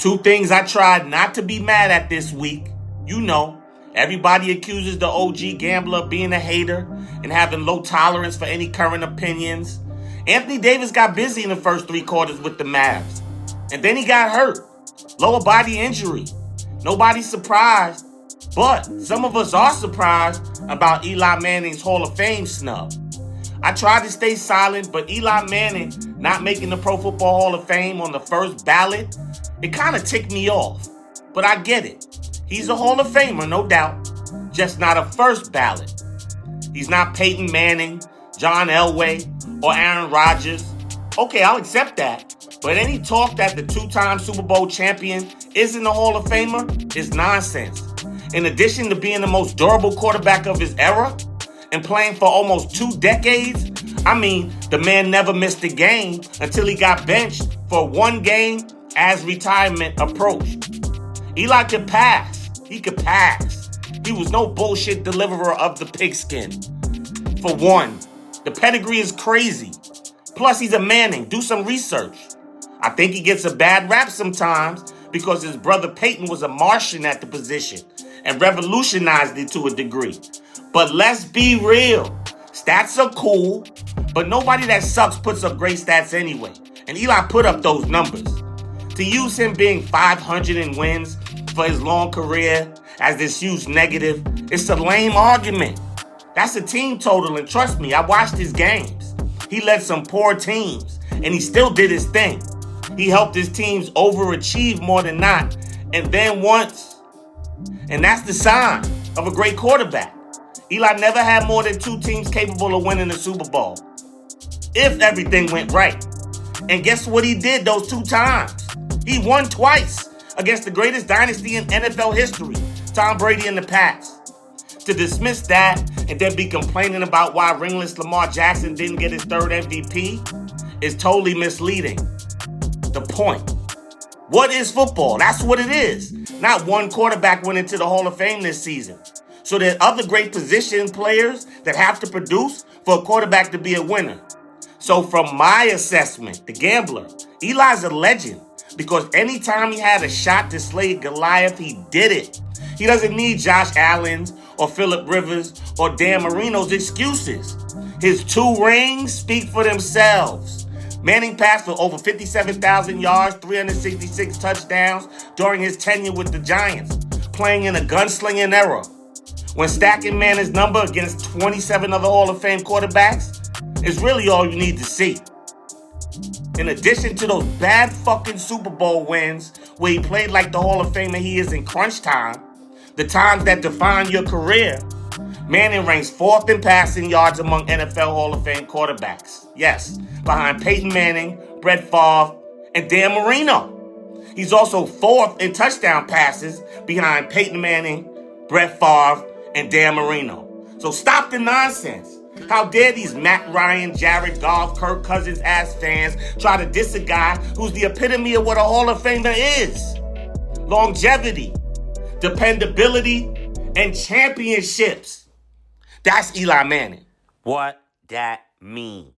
Two things I tried not to be mad at this week. You know, everybody accuses the OG gambler of being a hater and having low tolerance for any current opinions. Anthony Davis got busy in the first three quarters with the Mavs. And then he got hurt. Lower body injury. Nobody's surprised. But some of us are surprised about Eli Manning's Hall of Fame snub. I tried to stay silent, but Eli Manning not making the Pro Football Hall of Fame on the first ballot, it kind of ticked me off. But I get it. He's a Hall of Famer, no doubt. Just not a first ballot. He's not Peyton Manning, John Elway, or Aaron Rodgers. Okay, I'll accept that. But any talk that the two-time Super Bowl champion isn't a Hall of Famer is nonsense. In addition to being the most durable quarterback of his era and playing for almost 2 decades, the man never missed a game until he got benched for one game as retirement approached. Eli could pass. He could pass. He was no bullshit deliverer of the pigskin. For one, the pedigree is crazy. Plus, he's a Manning. Do some research. I think he gets a bad rap sometimes because his brother Peyton was a Martian at the position and revolutionized it to a degree. But let's be real. Stats are cool, but nobody that sucks puts up great stats anyway. And Eli put up those numbers. To use him being 500 in wins for his long career as this huge negative, it's a lame argument. That's a team total, and trust me, I watched his games. He led some poor teams, and he still did his thing. He helped his teams overachieve more than not, and then once. And that's the sign of a great quarterback. Eli never had more than 2 teams capable of winning the Super Bowl, if everything went right. And guess what he did those 2 times? He won twice against the greatest dynasty in NFL history, Tom Brady and the Pats. To dismiss that and then be complaining about why ringless Lamar Jackson didn't get his 3rd MVP is totally misleading. The point. What is football? That's what it is. Not one quarterback went into the Hall of Fame this season. So there are other great position players that have to produce for a quarterback to be a winner. So from my assessment, the gambler, Eli's a legend because anytime he had a shot to slay Goliath, he did it. He doesn't need Josh Allen's or Phillip Rivers or Dan Marino's excuses. His 2 rings speak for themselves. Manning passed for over 57,000 yards, 366 touchdowns during his tenure with the Giants, playing in a gunslinging era. When stacking Manning's number against 27 other Hall of Fame quarterbacks is really all you need to see. In addition to those bad fucking Super Bowl wins where he played like the Hall of Famer he is in crunch time, the times that define your career, Manning ranks 4th in passing yards among NFL Hall of Fame quarterbacks. Yes, behind Peyton Manning, Brett Favre, and Dan Marino. He's also 4th in touchdown passes behind Peyton Manning, Brett Favre, and Dan Marino. So stop the nonsense. How dare these Matt Ryan, Jared Goff, Kirk Cousins ass fans try to diss a guy who's the epitome of what a Hall of Famer is? Longevity, dependability, and championships. That's Eli Manning. What that mean?